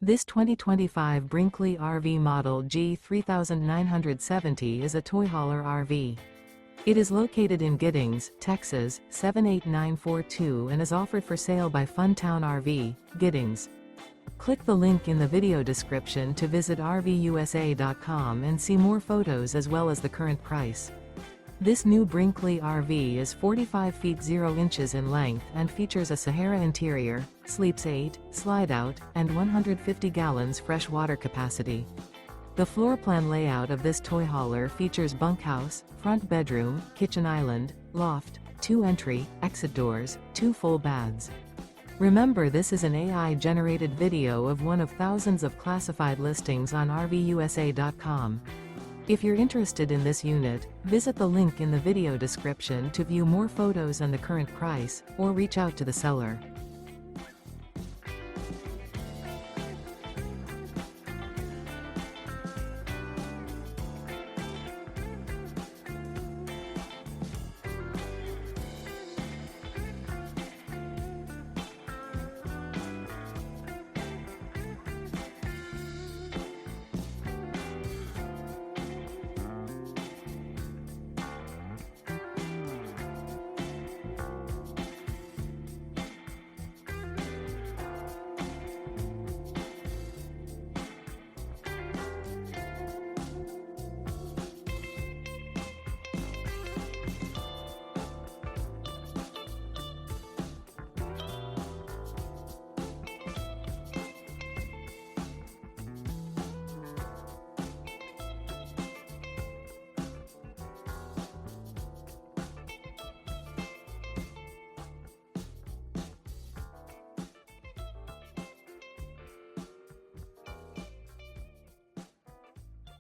This 2025 Brinkley RV Model G 3970 is a toy hauler RV. It is located in Giddings, Texas, 78942 and is offered for sale by Funtown RV, Giddings. Click the link in the video description to visit RVUSA.com and see more photos as well as the current price. This new Brinkley RV is 45 feet 0 inches in length and features a SAHARA interior, sleeps 8, slide-out, and 150 gallons fresh water capacity. The floor plan layout of this toy hauler features bunkhouse, front bedroom, kitchen island, loft, 2 entry, exit doors, 2 full baths. Remember, this is an AI-generated video of one of thousands of classified listings on RVUSA.com. If you're interested in this unit, visit the link in the video description to view more photos and the current price, or reach out to the seller.